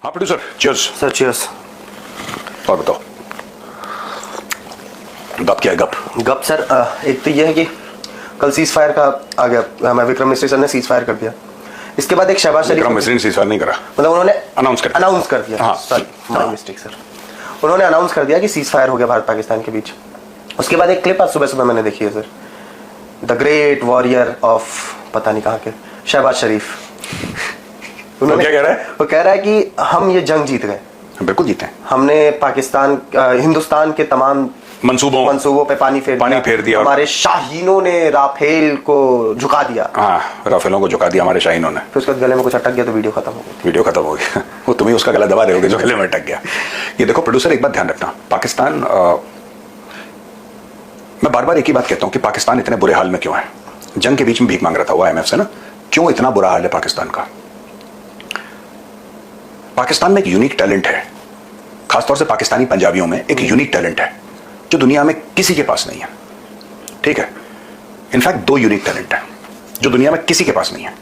हाँ producer, cheers sir. Cheers. और बताओ गप क्या है? गप सर, एक तो ये है कि कल सीज फायर का आ गया, हमें विक्रम मिश्री सर ने सीज फायर कर दिया। इसके बाद एक शहबाज शरीफ, विक्रम मिश्री ने सीज फायर नहीं करा, मतलब उन्होंने अनाउंस कर दिया। हाँ, सॉरी, माय मिस्टेक सर। उन्होंने अनाउंस कर दिया कि सीज फायर हो गया भारत पाकिस्तान के बीच। उसके बाद एक क्लिप आज सुबह सुबह मैंने देखी है sir, the great warrior of पता नहीं कहाँ के शहबाज शरीफ। उन्होंने क्या कह रहा है? वो कह रहा है कि हम ये जंग जीत गए। बिल्कुल जीते हैं। हमने पाकिस्तान हिंदुस्तान के तमाम मंसूबों पे पानी फेर दिया। हमारे शाहीनों ने राफेल को झुका दिया। हाँ, राफेलों को झुका दिया हमारे शाहीनों ने। फिर उसके बाद गले में कुछ अटक गया तो वीडियो खत्म हो गई। वो तुम ही उसका गला दबा रहे होगे जो गले में अटक गया। ये देखो प्रोड्यूसर, एक बात ध्यान रखना, पाकिस्तान, मैं बार बार एक ही बात कहता हूं कि पाकिस्तान इतने बुरे हाल में क्यों है। जंग के बीच में भीख मांग रहा था वो IMF से ना, क्यों इतना बुरा हाल है पाकिस्तान का। पाकिस्तान में एक यूनिक टैलेंट है, खासतौर से पाकिस्तानी पंजाबियों में एक यूनिक टैलेंट है जो दुनिया में किसी के पास नहीं है। ठीक है, इनफैक्ट दो यूनिक टैलेंट है जो दुनिया में किसी के पास नहीं है।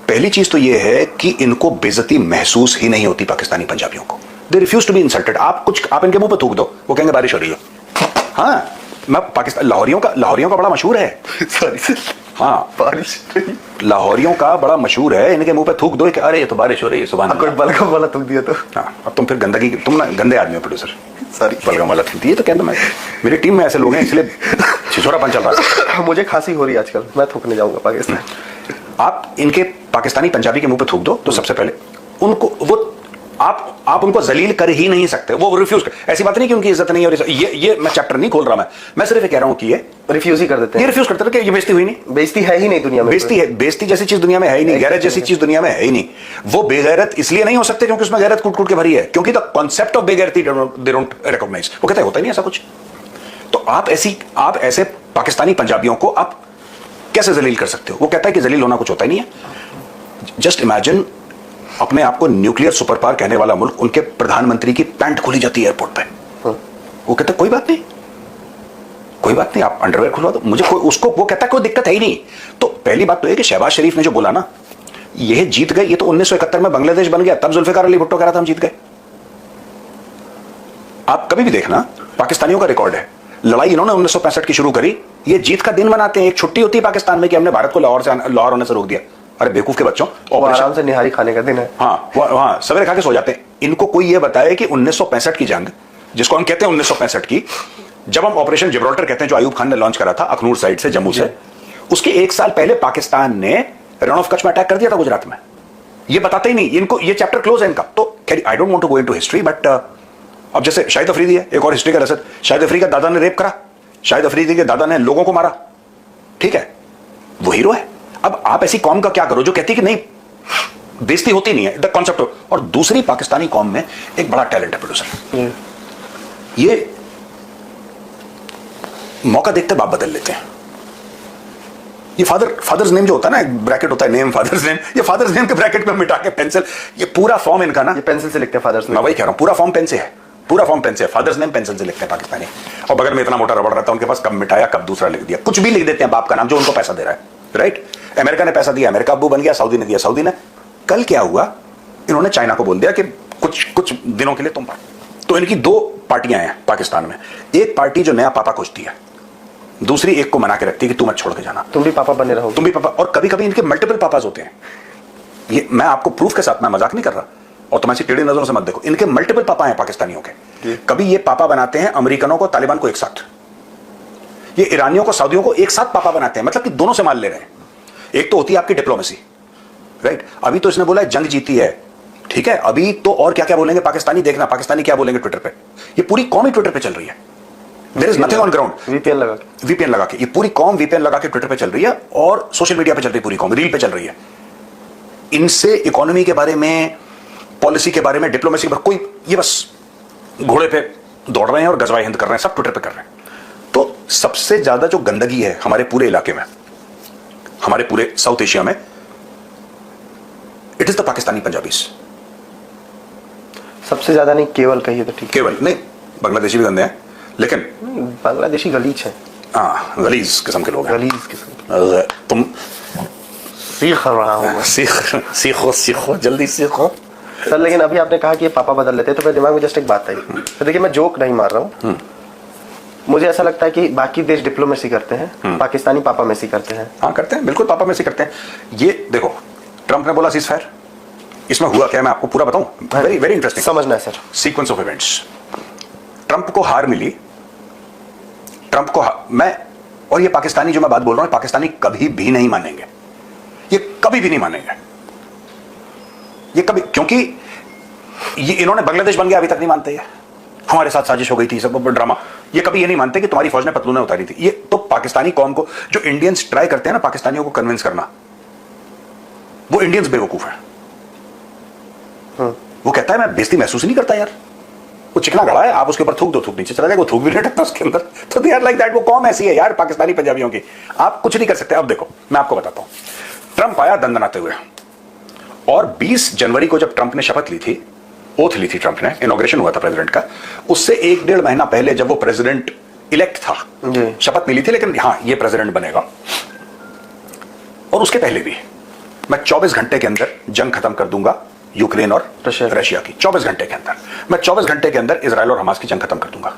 पहली चीज तो यह है कि इनको बेइज्जती महसूस ही नहीं होती पाकिस्तानी पंजाबियों को। They refuse to be insulted. आप इनके मुंह पे थूक दो, वो कहेंगे बारिश हो रही है। हाँ, मैं पाकिस्तान लाहौरियों का बड़ा मशहूर है। सॉरी, हाँ, बारिश, लाहौरियों का बड़ा मशहूर है, इनके मुंह पे थूक दो कि अरे ये तो बारिश हो रही है। सुभान अल्लाह। बलगम वाला थूक दिया तो हाँ, अब तुम फिर गंदगी, तुम ना गंदे आदमी हो प्रोड्यूसर। सॉरी, बलगम वाला थूक दिया तो कहता मैं, मेरी टीम में ऐसे लोग हैं इसलिए छिछोरापन चल रहा है। मुझे खांसी हो रही है आजकल, मैं थूकने जाऊंगा पाकिस्तान। आप इनके पाकिस्तानी पंजाबी के मुंह पे थूक दो तो सबसे पहले उनको वो आप उनको जलील कर ही नहीं सकते। वो रिफ्यूज कर, ऐसी बात नहीं कि उनकी इज्जत नहीं है। और ये मैं चैप्टर नहीं खोल रहा, मैं सिर्फ ये कह रहा हूं कि ये रिफ्यूज ही कर देते हैं। ये रिफ्यूज करते हैं कि ये बेइज्जती हुई नहीं। बेइज्जती है ही नहीं दुनिया में। बेइज्जती जैसी चीज दुनिया में है ही नहीं, गैरत जैसी चीज दुनिया में है ही नहीं। वो बेगैरत इसलिए नहीं हो सकते क्योंकि उसमें गैरत कूट के भरी है, क्योंकि द कॉन्सेप्ट ऑफ बेगैरती दे डोंट रिकॉग्नाइज। वो कहते हैं होता ही नहीं ऐसा कुछ। तो आप ऐसे पाकिस्तानी पंजाबियों को आप कैसे जलील कर सकते हो? वो कहता है कि जलील होना कुछ होता ही नहीं है। जस्ट इमेजिन, अपने आप को न्यूक्लियर सुपर पावर कहने वाला मुल्क, उनके प्रधानमंत्री की पैंट खोली जाती है एयरपोर्ट पे। वो कहता है कोई बात नहीं, आप अंडरवेयर खुलवा दो, मुझे वो कहता है कोई दिक्कत है ही नहीं। तो पहली बात तो है कि शहबाज शरीफ ने जो बोला ना, ये जीत गए, ये तो 1971 में बांग्लादेश बन गया, तब जुल्फिकार अली भुट्टो कह रहा था हम जीत गए। आप कभी भी देखना, पाकिस्तानियों का रिकॉर्ड है, लड़ाई इन्होंने 1965 की शुरू करी, ये जीत का दिन मनाते हैं। एक छुट्टी होती है पाकिस्तान में कि हमने भारत को लाहौर होने से रोक दिया। अरे बेवकूफ के बच्चों, आराम से निहारी खाने का दिन है। हाँ, सवेरे खा के सो जाते हैं। इनको कोई ये बताए कि 1965 की जंग, जिसको हम कहते हैं 1965 की, जब हम ऑपरेशन जिब्राल्टर कहते हैं, जो अयूब खान ने लॉन्च करा था अखनूर साइड से, जम्मू से, उसके एक साल पहले पाकिस्तान ने रण ऑफ कच्छ में अटैक कर दिया था गुजरात में। ये बताते ही नहीं, इनको ये चैप्टर क्लोज है इनका। तो I don't want to go into history, but अब जैसे शाहिद अफरीदी है, एक और हिस्ट्री का रसद। शाहिद अफरीदी का दादा ने रेप करा, शाहिद अफरीदी के दादा ने लोगों को मारा, ठीक है, वो हीरो है। अब आप ऐसी कौम का क्या करो जो कहती कि नहीं, बेइज्जती होती नहीं है, द कॉन्सेप्ट। और दूसरी पाकिस्तानी कौम में एक बड़ा टैलेंट है प्रोड्यूसर, ये मौका देखते बाप बदल लेते हैं। ये फादर्स नेम जो होता है ना, एक ब्रैकेट होता है नेम, फादर्स नेम, ये फादर्स नेम के ब्रैकेट पे मिटा के पेंसिल, ये पूरा फॉर्म इनका ना, ये पेंसिल से लिखते हैं फादर्स नेम। मैं वही कह रहा हूं, पूरा फॉर्म पेन से है, पूरा फॉर्म पेन से है। फादर्स नेम पेंसिल से लिखते हैं पाकिस्तानी। और बगल में इतना मोटा रबड़ रहता है उनके पास, कब मिटाया कब दूसरा लिख दिया, कुछ भी लिख देते हैं बाप का नाम जो उनको पैसा दे रहा है, राइट। अमेरिका ने पैसा दिया, अमेरिका अब्बू बन गया, सऊदी ने दिया, सऊदी ने। कल क्या हुआ, इन्होंने चाइना को बोल दिया कि कुछ दिनों के लिए तुम। तो इनकी दो पार्टियां हैं पाकिस्तान में, एक पार्टी जो नया पापा खोजती है, दूसरी एक को मना के रखती है कि तू मत छोड़ के जाना, तुम भी पापा बने रहो, तुम भी पापा। और कभी कभी इनके मल्टीपल पापाज होते हैं। ये मैं आपको प्रूफ के साथ, मैं मजाक नहीं कर रहा, और तुम ऐसी टेढ़ी नजरों से मत देखो, इनके मल्टीपल पापा हैं पाकिस्तानियों के। कभी ये पापा बनाते हैं अमेरिकनों को, तालिबान को एक साथ, ये ईरानियों को, सऊदियों को एक साथ पापा बनाते हैं, मतलब कि दोनों से माल ले रहे हैं। एक तो होती है आपकी डिप्लोमेसी, राइट। अभी तो इसने बोला जंग जीती है, ठीक है, अभी तो और क्या क्या बोलेंगे पाकिस्तानी, देखना पाकिस्तानी क्या बोलेंगे ट्विटर पे। ये पूरी कौम ही ट्विटर पे चल रही है, there is nothing on ground. VPN लगा के ये पूरी कौम वीपीएन लगा के ट्विटर पे चल रही है, और सोशल मीडिया पे चल रही है पूरी कौम, रील पे चल रही है। इनसे इकोनॉमी के बारे में, पॉलिसी के बारे में, डिप्लोमेसी के बारे में कोई, ये बस घोड़े पे दौड़ रहे हैं और गजवाए हिंद कर रहे हैं, सब ट्विटर पे कर रहे हैं। तो सबसे ज्यादा जो गंदगी है हमारे पूरे इलाके में, हमारे पूरे साउथ एशिया में, it is the Pakistani Punjabis. सबसे ज्यादा नहीं, केवल कहिए तो ठीक, केवल नहीं, बांग्लादेशी भी गंदे हैं, लेकिन बांग्लादेशी गलीज है। हाँ, गलीज किस्म के लोग हैं, गलीज किस्म। तुम सीख रहा हूं, सीखो जल्दी सीखो। सर लेकिन अभी आपने कहा कि ये पापा बदल लेते हैं, तो मेरे दिमाग में जस्ट एक बात आई। तो देखिए मैं जोक नहीं मार रहा हूँ, मुझे ऐसा लगता है कि बाकी देश डिप्लोमेसी करते हैं, पाकिस्तानी पापा मेसी करते हैं। हाँ करते हैं, बिल्कुल पापा मेसी करते हैं। ये देखो ट्रंप ने बोला सीज फायर, इसमें हुआ क्या मैं आपको पूरा बताऊं, वेरी वेरी इंटरेस्टिंग समझना है sir. Sequence of events. Trump को हार मिली, ट्रंप को मैं और ये पाकिस्तानी जो मैं बात बोल रहा हूं, पाकिस्तानी कभी भी नहीं मानेंगे, ये कभी भी नहीं मानेंगे, ये कभी, क्योंकि ये इन्होंने बांग्लादेश बन गया अभी तक नहीं मानते, ये हमारे साथ साजिश हो गई थी, सब ड्रामा, ये कभी ये नहीं मानते कि तुम्हारी फौज ने पतलूनें उतारी थी। ये तो पाकिस्तानी कौम को, जो इंडियंस ट्राई करते हैं ना पाकिस्तानियों को कन्विंस करना, वो इंडियंस बेवकूफ है। वो कहता है मैं बेइज्जती महसूस ही नहीं करता यार, वो चिकना गड़ा है, आप उसके ऊपर थूक दो, थूक नीचे चला जाएगा, वो थूक भी नहीं सकता उसके अंदर। तो दे आर लाइक दैट, वो कौम ऐसी है यार पाकिस्तानी पंजाबियों की, आप कुछ नहीं कर सकते। अब देखो मैं आपको बताता हूं, ट्रंप आया दंदनाते हुए, और 20 जनवरी को जब ट्रंप ने शपथ ली थी, ओथ ली थी ट्रंप ने, इनॉग्रेशन हुआ था प्रेसिडेंट का, उससे 1-1.5 महीना पहले जब वो प्रेसिडेंट इलेक्ट था, शपथ मिली थी, लेकिन हाँ ये प्रेसिडेंट बनेगा, और उसके पहले भी मैं 24 घंटे के अंदर जंग खत्म कर दूंगा यूक्रेन और रशिया की, 24 घंटे के अंदर, मैं 24 घंटे के अंदर इजराइल और हमास की जंग खत्म कर दूंगा।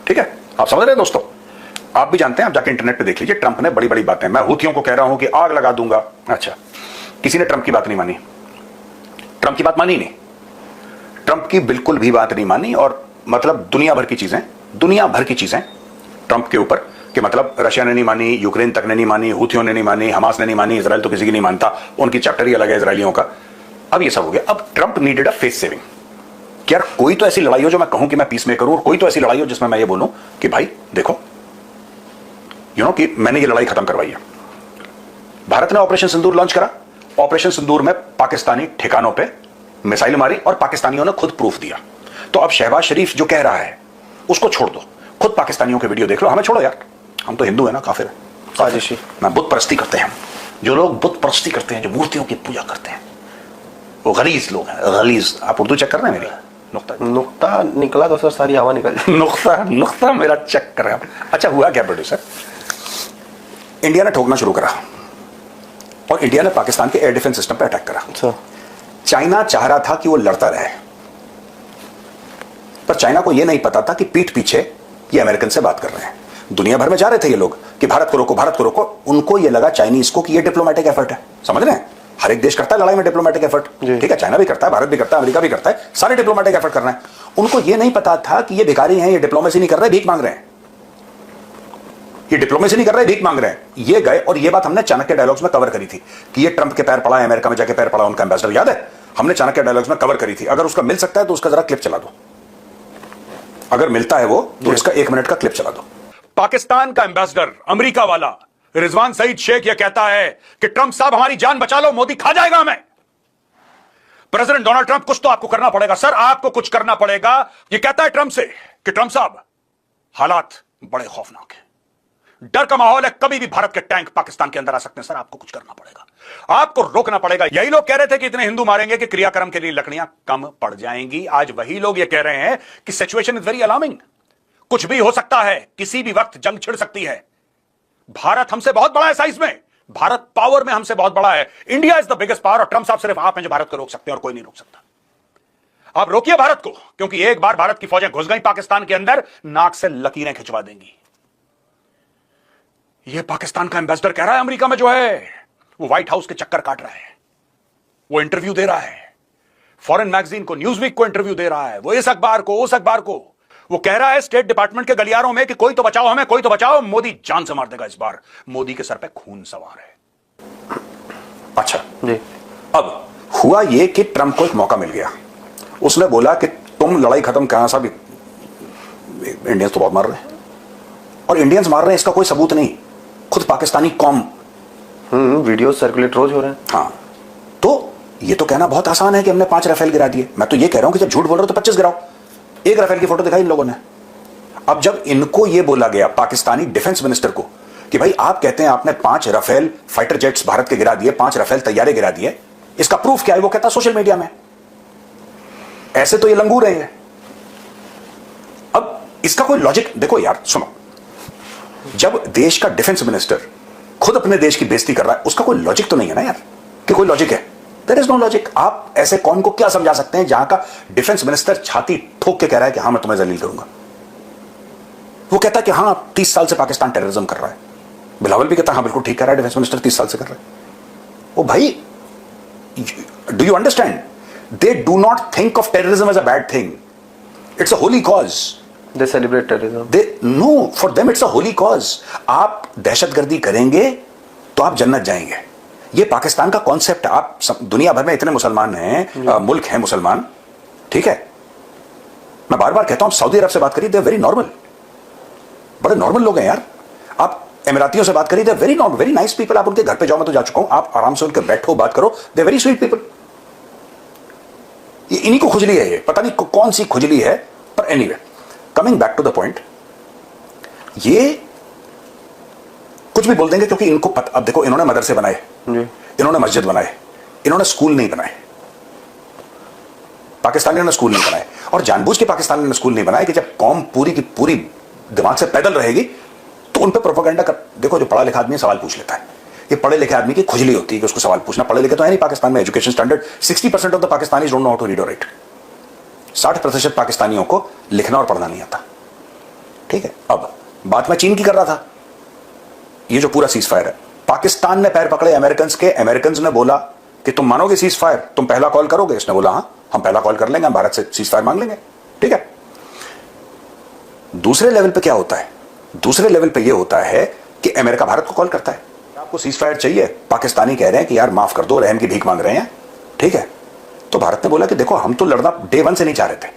ठीक है, आप समझ रहे हैं दोस्तों, आप भी जानते हैं, आप जाके इंटरनेट पे देख लीजिए, ट्रंप ने बड़ी बड़ी बातें, मैं हुथियों को कह रहा हूं कि आग लगा दूंगा, अच्छा किसी ने ट्रंप की बात नहीं मानी, ट्रंप की बात मानी नहीं, ट्रंप की बिल्कुल भी बात नहीं मानी, और मतलब दुनिया भर की चीजें ट्रंप के ऊपर, कि मतलब रशिया ने नहीं मानी, यूक्रेन तक ने नहीं मानी, हुथियों ने नहीं मानी, हमास ने नहीं मानी, इजराइल तो किसी की नहीं मानता, उनकी चैप्टर ही अलग है इजरायलियों का। अब ये सब हो गया, अब Trump needed a face saving, कि यार कोई तो ऐसी लड़ाई हो जो मैं कहूं कि मैं पीस मेकर हूं, और कोई तो ऐसी लड़ाई हो जिसमें मैं ये बोलूं कि भाई देखो कि मैंने ये लड़ाई खत्म करवाई है। भारत ने ऑपरेशन सिंदूर लॉन्च करा, ऑपरेशन सिंदूर में पाकिस्तानी ठिकानों पे मिसाइल मारी और पाकिस्तानियों ने खुद प्रूफ दिया। तो अब शहबाज शरीफ जो कह रहा है उसको छोड़ दो, खुद पाकिस्तानियों के वीडियो देख लो, हमें छोड़ो यार, हम तो हिंदू है ना, काफिर है, साजिशी, बुत परस्ती करते हैं, जो लोग बुत परस्ती करते हैं, जो मूर्तियों की पूजा करते हैं, वो गलीज लोग हैं, गलीज। आप उर्दू चेक कर रहे हैं मेरी? नुक्ता निकला तो सर सारी हवा निकल नुक्ता मेरा चेक कर रहे हैं। अच्छा हुआ क्या प्रोड्यूसर, इंडिया ने ठोकना शुरू करा और इंडिया ने पाकिस्तान के एयर डिफेंस सिस्टम पर अटैक करा। चाइना चाह रहा था कि वो लड़ता रहे, पर चाइना को यह नहीं पता था कि पीठ पीछे ये अमेरिकन से बात कर रहे हैं। दुनिया भर में जा रहे थे ये लोग कि भारत को रोको, भारत को रोको, उनको ये लगा चाइनीज को कि ये डिप्लोमेटिक एफर्ट है। समझ रहे हैं, हर एक देश करता है लड़ाई में डिप्लोमेटिक एफर्ट, ठीक है, चाइना भी करता है, भारत भी करता है, अमेरिका भी करता है, सारे डिप्लोमेटिक एफर्ट कर रहे हैं। उनको ये नहीं पता था कि ये भिखारी हैं, ये डिप्लोमेसी नहीं कर रहे, भीख मांग रहे हैं, ये डिप्लोमेसी नहीं कर रहे, भीख मांग रहे हैं। ये गए, और ये बात हमने चाणक्य डायलॉग्स में कवर करी थी कि ये ट्रंप के पैर पड़ा है, अमेरिका में जाके पैर पड़ा, उनका एम्बेसडर, याद है, हमने चाणक्य डायलॉग्स में कवर करी थी। अगर उसका मिल सकता है तो उसका जरा क्लिप चला दो, अगर मिलता है वो तो इसका 1 मिनट का क्लिप चला दो। पाकिस्तान का एम्बेसडर अमेरिका वाला रिजवान सईद शेख यह कहता है कि ट्रंप साहब हमारी जान बचा लो, मोदी खा जाएगा हमें। प्रेसिडेंट डोनाल्ड ट्रंप, कुछ तो आपको करना पड़ेगा सर, आपको कुछ करना पड़ेगा। यह कहता है ट्रंप से कि ट्रंप साहब हालात बड़े खौफनाक हैं, डर का माहौल है, कभी भी भारत के टैंक पाकिस्तान के अंदर आ सकते हैं सर, आपको कुछ करना पड़ेगा, आपको रोकना पड़ेगा। यही लोग कह रहे थे कि इतने हिंदू मारेंगे कि क्रियाक्रम के लिए लकड़ियां कम पड़ जाएंगी। आज वही लोग ये कह रहे हैं कि सिचुएशन इज वेरी अलार्मिंग, कुछ भी हो सकता है, किसी भी वक्त जंग छिड़ सकती है। भारत हमसे बहुत बड़ा है साइज में, भारत पावर में हमसे बहुत बड़ा है, India is the biggest power, और ट्रंप साहब सिर्फ आप हैं जो भारत को रोक सकते हैं और कोई नहीं रोक सकता। आप रोकिए भारत को, क्योंकि एक बार भारत की फौजें घुस गई पाकिस्तान के अंदर, नाक से लकीरें खिंचवा देंगी। यह पाकिस्तान का एम्बेसडर कह रहा है अमेरिका में जो है, वो व्हाइट हाउस के चक्कर काट रहा है, वो इंटरव्यू दे रहा है, फॉरेन मैगजीन को, न्यूज़वीक को इंटरव्यू दे रहा है, वो इस अखबार को, उस अखबार को, वो कह रहा है स्टेट डिपार्टमेंट के गलियारों में कि कोई तो बचाओ हमें, कोई तो बचाओ, मोदी जान से मार देगा इस बार, मोदी के सर पे खून सवार है। अच्छा जी, अब हुआ ये कि ट्रंप को एक मौका मिल गया, उसने बोला कि तुम लड़ाई खत्म कहां, साहब इंडियंस तो बहुत मार रहे हैं, और इंडियंस मार रहे हैं इसका कोई सबूत नहीं, खुद पाकिस्तानी कौम, वीडियो सर्कुलेट रोज हो रहे हैं। हाँ, तो ये तो कहना बहुत आसान है कि हमने 5 राफेल गिरा दिए। मैं तो ये कह रहा हूं कि जब झूठ बोल रहे हो तो 25 गिराओ। 1 राफेल की फोटो दिखाई इन लोगों ने। अब जब इनको ये बोला गया पाकिस्तानी डिफेंस मिनिस्टर को कि भाई आप कहते हैं आपने 5 राफेल फाइटर जेट्स भारत के गिरा दिए, 5 राफेल तैयारे गिरा दिए, इसका प्रूफ क्या है? वो कहता सोशल मीडिया में। ऐसे तो ये लंगूर है। अब इसका कोई लॉजिक देखो यार, सुनो, जब देश का डिफेंस मिनिस्टर खुद अपने देश की बेइज्जती कर रहा है, उसका कोई लॉजिक तो नहीं है ना यार, कि कोई लॉजिक है? There is no logic. आप ऐसे कौन को क्या समझा सकते हैं जहां का डिफेंस मिनिस्टर छाती ठोक के कह रहा है कि हां मैं तुम्हें जलील करूंगा। वो कहता है कि हां 30 साल से पाकिस्तान टेररिज्म कर रहा है। बिलावल भी कहता है हां बिल्कुल ठीक कह रहा है, डिफेंस मिनिस्टर 30 साल से कर रहा है। ओ भाई, do you understand? They do not think of terrorism as a bad thing. It's a holy cause. They celebrate terrorism. They know, for them it's a holy cause. आप दहशतगर्दी करेंगे तो आप जन्नत जाएंगे। ये पाकिस्तान का कॉन्सेप्ट है। आप दुनिया भर में इतने मुसलमान हैं, मुल्क हैं मुसलमान, ठीक है। मैं बार बार कहता हूं सऊदी अरब से बात करिए, दे वेरी नॉर्मल, बड़े नॉर्मल लोग हैं यार। आप एमिरातियों से बात करिए, they very normal, very nice people. आप उनके घर पे जाओ, मैं तो जा चुका हूं, आप आराम से उनके बैठो, बात करो, दे वेरी स्वीट पीपल। ये इन्हीं को खुजली है, ये पता नहीं कौन सी खुजली है। पर anyway, coming back to the point, ये कुछ भी बोल देंगे क्योंकि इनको पता। अब देखो, इन्होंने मदरसे बनाए, इन्होंने मस्जिद बनाए, इन्होंने स्कूल नहीं बनाए। पाकिस्तानियों ने स्कूल नहीं बनाए, और जानबूझ के पाकिस्तानियों ने स्कूल नहीं बनाए कि जब कौम पूरी की पूरी दिमाग से पैदल रहेगी तो उन पर प्रोपेगेंडा कर। देखो, जो पढ़ा लिखा आदमी सवाल पूछ लेता है, ये पढ़े लिखे आदमी की खुजली होती है कि उसको सवाल पूछना। पढ़े लिखे तो है नहीं पाकिस्तान में। Education standard 60% of the Pakistanis don't know how to read और राइट। 60% पाकिस्तानियों को लिखना और पढ़ना नहीं आता, ठीक है। अब बात मैं चीन की कर रहा था। ये जो पूरा सीज फायर है, पाकिस्तान ने पैर पकड़े अमेरिकन के। अमेरिकन ने बोला कि तुम मानोगे सीज फायर, तुम पहला कॉल करोगे? इसने बोला हाँ, हम पहला कॉल कर लेंगे, हम भारत से सीज फायर मांग लेंगे, ठीक है। दूसरे लेवल पे क्या होता है? दूसरे लेवल पे ये होता है कि अमेरिका भारत को कॉल करता है, आपको सीज फायर चाहिए। पाकिस्तानी कह रहे हैं कि यार माफ कर दो, रहम की भीख मांग रहे हैं, ठीक है। तो भारत ने बोला कि देखो, हम तो लड़ना डे 1 से नहीं चाह रहे थे,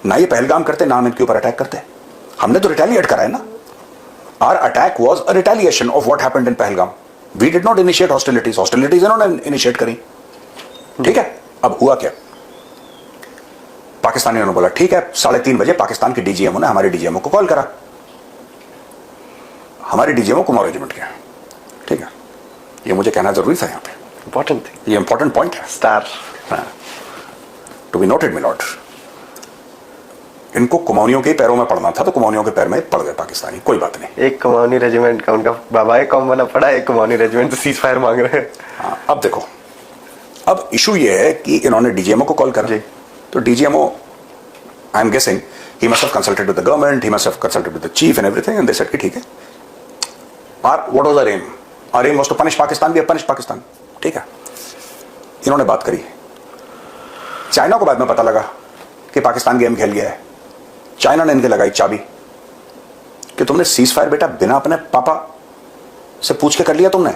ना ये पहलगाम करते, ना हम इनके ऊपर अटैक करते। हमने तो रिटेलिएट करा है ना। Our attack was a retaliation of what happened in Pahalgam. We did not initiate hostilities. Hostilities इन्होंने इनिशिएट करी, ठीक है। अब हुआ क्या? पाकिस्तानियों ने बोला ठीक है, 3:30 बजे पाकिस्तान के डीजीएमओ ने हमारे डीजीएमओ को कॉल करा। हमारे डीजीएमओ कुमार रेजिमेंट के, ठीक है। ये मुझे कहना जरूरी था यहाँ पे, इंपॉर्टेंट थिंग, ये इंपॉर्टेंट पॉइंट है, star to be noted my lord. इनको कुमाऊनियों के पैरों में पड़ना था तो कुमाऊनियों के पैर में पड़ गए पाकिस्तानी, कोई बात नहीं। एक कुमाऊनी रेजिमेंट का उनका बाबा एक कौम बना पड़ा, एक कुमाऊनी रेजिमेंट सीज फायर मांग रहे हैं। हाँ, अब देखो, अब इशू ये है कि इन्होंने डीजीएमओ को कॉल करा, तो DGMO, I am guessing, he must have consulted with the government, he must have consulted with the chief and everything, and they said कि ठीक है। What was our aim? Our aim was to punish Pakistan, we have punish Pakistan, ठीक है। इन्होंने बात करी। China को बाद में पता लगा कि पाकिस्तान गेम खेल गया है। चाइना ने इनके लगाई चाबी कि तुमने सीज फायर बेटा बिना अपने पापा से पूछ के कर लिया तुमने।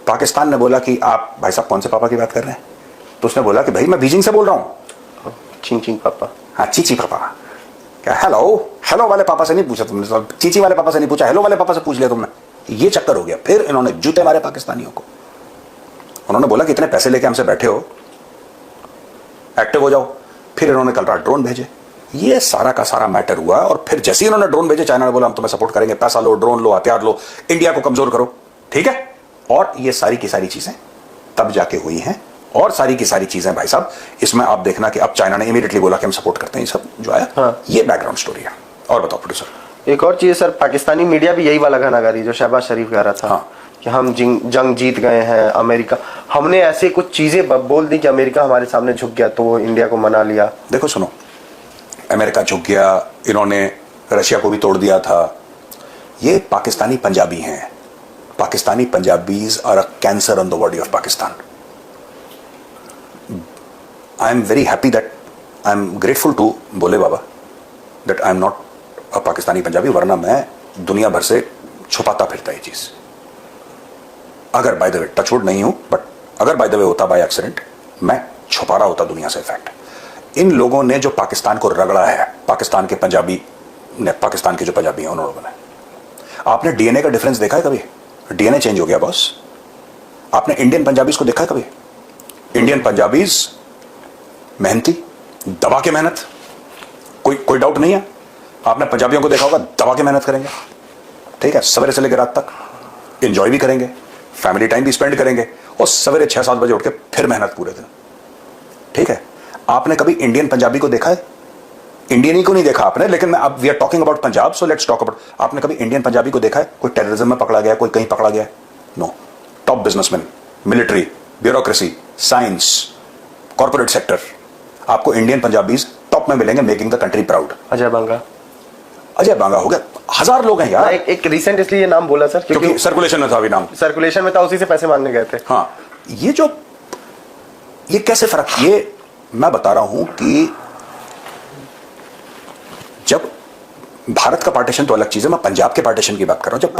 पाकिस्तान ने बोला कि आप भाई साहब कौन से पापा की बात कर रहे हैं? तो उसने बोला कि भाई मैं बीजिंग से बोल रहा हूं। चिंग चिंग पापा, हाँ चीची पापा। क्या हेलो हेलो वाले पापा से नहीं पूछा तुमने, चीची वाले पापा से नहीं पूछा, हेलो वाले पापा से पूछ लिया तुमने। ये चक्कर हो गया। फिर इन्होंने जूते मारे पाकिस्तानियों को। उन्होंने बोला कि इतने पैसे लेके हमसे बैठे हो, एक्टिव हो जाओ। फिर इन्होंने कल रात ड्रोन भेजे। ये सारा का सारा मैटर हुआ, और फिर जैसे ही उन्होंने ड्रोन भेजे, चाइना ने बोला हम तुम्हें सपोर्ट करेंगे, पैसा लो, ड्रोन लो, हथियार लो, इंडिया को कमजोर करो, ठीक है। और ये सारी की सारी चीजें तब जाके हुई हैं, और सारी की सारी चीजें भाई साहब इसमें आप देखना कि अब चाइना ने इमीडिएटली बोला कि हम सपोर्ट करते हैं। ये सब जो आया, हाँ। ये बैकग्राउंड स्टोरी है। और बताओ प्रोड्यूसर। एक और चीज सर, पाकिस्तानी मीडिया भी यही वाला गाना गा रही जो शहबाज शरीफ गा रहा था, हाँ। कि हम जंग जीत गए हैं, अमेरिका, हमने ऐसे कुछ चीजें बोल दी कि अमेरिका हमारे सामने झुक गया तो वो इंडिया को मना लिया। देखो सुनो, अमेरिका झुक गया, इन्होंने रशिया को भी तोड़ दिया था। ये पाकिस्तानी पंजाबी हैं। Pakistani Punjabis are a cancer on the body of Pakistan. I am very happy that, I am grateful to Bhole Baba that I am not a Pakistani Punjabi, वरना मैं दुनिया भर से छुपाता फिरता ये चीज। अगर बाय द वे टचवुड नहीं हूं, बट अगर बाय द वे होता बाय एक्सीडेंट, मैं छुपा रहा होता दुनिया से फैक्ट। इन लोगों ने जो पाकिस्तान को रगड़ा है, पाकिस्तान के पंजाबी ने, पाकिस्तान के जो पंजाबी हैं उन्होंने बनाया। आपने डीएनए का डिफरेंस देखा है कभी? डीएनए चेंज हो गया बॉस। आपने इंडियन पंजाबीज को देखा है कभी? इंडियन पंजाबीज मेहनती, दबा के मेहनत, कोई डाउट नहीं है। आपने पंजाबियों को देखा होगा, दबा के मेहनत करेंगे, ठीक है, सवेरे से लेकर रात तक एंजॉय भी करेंगे, फैमिली टाइम भी स्पेंड करेंगे, और सवेरे 6-7 बजे उठ के फिर मेहनत पूरे दिन, ठीक है। आपने कभी इंडियन पंजाबी को देखा है? इंडियन ही को नहीं देखा आपने, लेकिन मैं अब we are talking about Punjab, so let's talk about. आपने कभी इंडियन पंजाबी को देखा है? कोई टेररिज्म में पकड़ा गया, कोई कहीं पकड़ा गया? No. Top businessman, military, bureaucracy, science, corporate sector, आपको इंडियन पंजाबीज टॉप में मिलेंगे, making the country proud. Ajay Banga, Ajay Banga हो गया, 1000 लोग हैं यार। एक रिसेंट इसलिए ये नाम बोला सर क्योंकि सर्कुलेशन में था अभी नाम, सर्कुलेशन में था, उसी से पैसे मांगने गए थे। हाँ, ये कैसे फर्क, ये मैं बता रहा हूं कि जब भारत का पार्टीशन तो अलग चीज है, मैं पंजाब के पार्टीशन की बात कर रहा हूं। जब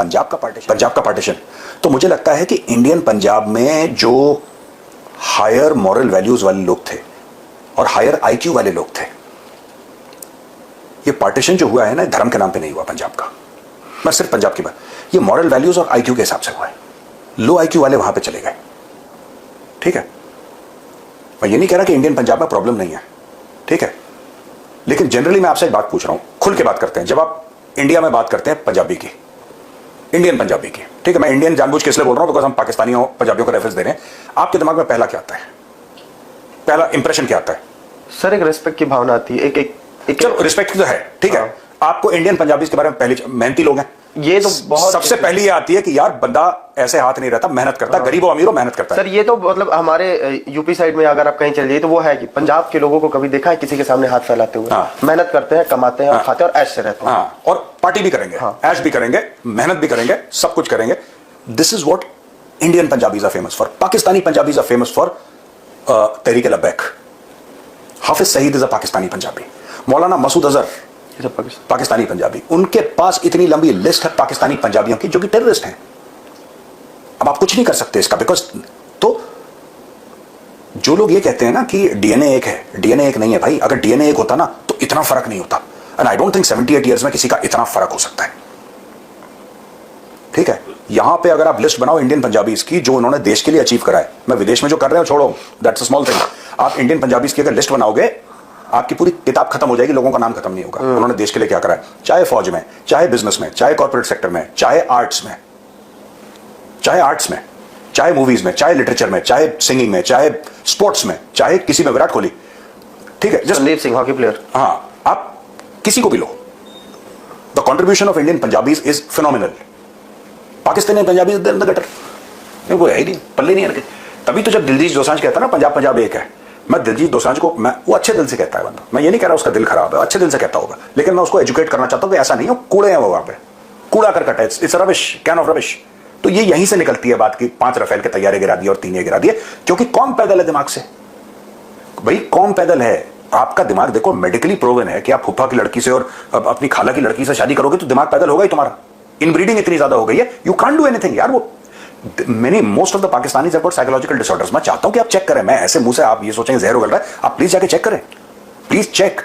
पंजाब का पार्टीशन तो मुझे लगता है कि इंडियन पंजाब में जो हायर मॉरल वैल्यूज वाले लोग थे और हायर आईक्यू वाले लोग थे, ये पार्टीशन जो हुआ है ना, धर्म के नाम पे नहीं हुआ पंजाब का, मैं सिर्फ पंजाब की बात, ये मॉरल वैल्यूज और आईक्यू के हिसाब से हुआ है। लो आईक्यू वाले वहां पे चले गए, ठीक है। मैं ये नहीं कह रहा कि इंडियन पंजाब में प्रॉब्लम नहीं है, ठीक है, लेकिन जनरली मैं आपसे एक बात पूछ रहा हूं, खुल के बात करते हैं। जब आप इंडिया में बात करते हैं पंजाबी की, इंडियन पंजाबी की, ठीक है, मैं इंडियन जानबूझ के इसलिए बोल रहा हूं बिकॉज हम पाकिस्तानियों पंजाबियों को रेफरेंस दे रहे हैं। आपके दिमाग में पहला क्या आता है, पहला इंप्रेशन क्या आता है? सर एक रिस्पेक्ट की भावना आती है, एक चलो रिस्पेक्ट तो है, ठीक है। आपको इंडियन पंजाबीज के बारे में पहले, मेहनती लोग हैं, ये तो बहुत सबसे पहली ये आती है कि यार बंदा ऐसे हाथ नहीं रहता, मेहनत करता, गरीब और अमीर हो, मेहनत करता है। सर ये तो मतलब हमारे यूपी साइड में अगर आप कहीं चले जाइए तो वो है कि पंजाब के लोगों को कभी देखा है किसी के सामने हाथ फैलाते हुए? हाँ। मेहनत करते हैं, कमाते हैं और खाते हैं और ऐश से रहते हैं। हाँ, और पार्टी भी करेंगे, ऐश भी करेंगे, मेहनत भी करेंगे, सब कुछ करेंगे। This is what Indian Punjabis are famous for. Pakistani Punjabis are famous for Tehreek Labbaik. Hafiz Saeed is a Pakistani Punjabi. Maulana Masood Azhar Pakistani Punjabi. उनके पास इतनी लंबी लिस्ट है पाकिस्तानी पंजाबियों की जो कि टेररिस्ट हैं। अब आप कुछ नहीं कर सकते इसका, बिकॉज तो जो लोग ये कहते हैं ना कि डीएनए एक है, डीएनए एक नहीं है भाई। अगर डीएनए एक होता ना तो इतना फर्क नहीं होता। And I don't think 78 years में किसी का इतना फर्क हो सकता है, ठीक है। यहां पे अगर आप लिस्ट बनाओ इंडियन पंजाबीज की जो उन्होंने देश के लिए अचीव करा है, मैं विदेश में जो कर रहे हो छोड़ो, दैट्स अ स्मॉल थिंग। आप इंडियन पंजाबीज की अगर लिस्ट बनाओगे, आपकी पूरी किताब खत्म हो जाएगी, लोगों का नाम खत्म नहीं होगा। उन्होंने देश के लिए क्या करा है, चाहे फौज में, चाहे बिजनेस में, चाहे कॉर्पोरेट सेक्टर में, चाहे आर्ट्स में, चाहे मूवीज में, चाहे लिटरेचर में, चाहे सिंगिंग में, चाहे स्पोर्ट्स में, चाहे किसी में, विराट कोहली, ठीक है, संदीप सिंह हॉकी प्लेयर, हाँ, आप किसी को भी लो, the contribution of Indian Punjabis is phenomenal. Pakistani Punjabi in the gutter, वो है ही नहीं, पल्ले नहीं है। तभी तो जब दिलजीत दोसांझ कहता है ना पंजाब पंजाब एक है, मैं दिलजीत दोसांझ को, मैं वो अच्छे दिल से कहता है बंदा, मैं ये नहीं कह रहा उसका दिल खराब है, अच्छे दिल से कहता होगा, लेकिन मैं उसको एजुकेट करना चाहता हूं कि ऐसा नहीं हो, कूड़े हैं वो वहां पे, कूड़ा करकट है, it's rubbish, can of rubbish. तो ये यहीं से निकलती है बात की 5 रफेल के तैयारे गिरा दिए और 3 ये गिरा दिए, क्योंकि कौन पैदल है दिमाग से भाई, कौन पैदल है? आपका दिमाग देखो, मेडिकली प्रूवन है कि आप फूफा की लड़की से और अपनी खाला की लड़की से शादी करोगे तो दिमाग पैदल होगा ही तुम्हारा। इनब्रीडिंग इतनी ज्यादा हो गई है, यू कांट डू एनीथिंग यार। वो most of the Pakistanis have got psychological disorders. मैं चाहता हूं कि आप चेक करें, मैं ऐसे मुंह से आप ये सोचेंगे जहर उगल रहा है, आप प्लीज जाके चेक करें, please check.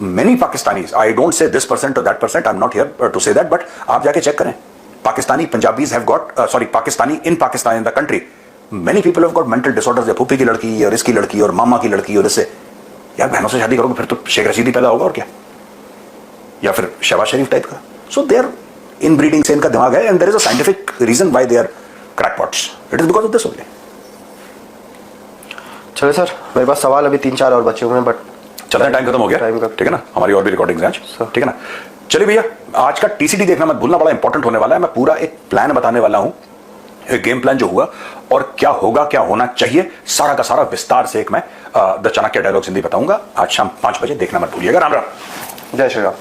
Many Pakistanis, I don't say this percent और that percent, I am not here to say that, but आप जाके चेक करें। Pakistani Punjabis have got, sorry, Pakistani in Pakistan in the country, many people have got mental disorders. फूफी की लड़की और इसकी लड़की और मामा की लड़की और इससे, यार बहनों से शादी करोगे फिर तो शेख रशीदी पैदा होगा और क्या, या फिर शहबाज शरीफ टाइप का। सो देयर इनब्रीडिंग से इनका दिमाग है, and there is a scientific reason why they are crackpots, it is because of this only. चलो सर, मेरे पास सवाल अभी 3-4 और बचे हुए हैं, बट चलते हैं, टाइम खत्म हो गया, ठीक है ना, हमारी और भी रिकॉर्डिंग्स हैं, ठीक है ना। चलिए भैया, आज का टीसीडी देखना मत भूलना, बड़ा इंपॉर्टेंट होने वाला है। मैं पूरा एक प्लान बताने वाला हूं, एक गेम प्लान जो हुआ और क्या होगा, क्या होना चाहिए, सारा का सारा विस्तार से एक मैं द चाणक्य डायलॉग्स हिंदी बताऊंगा। आज शाम 5 बजे देखना मत भूलिएगा। राम राम, जय श्री राम।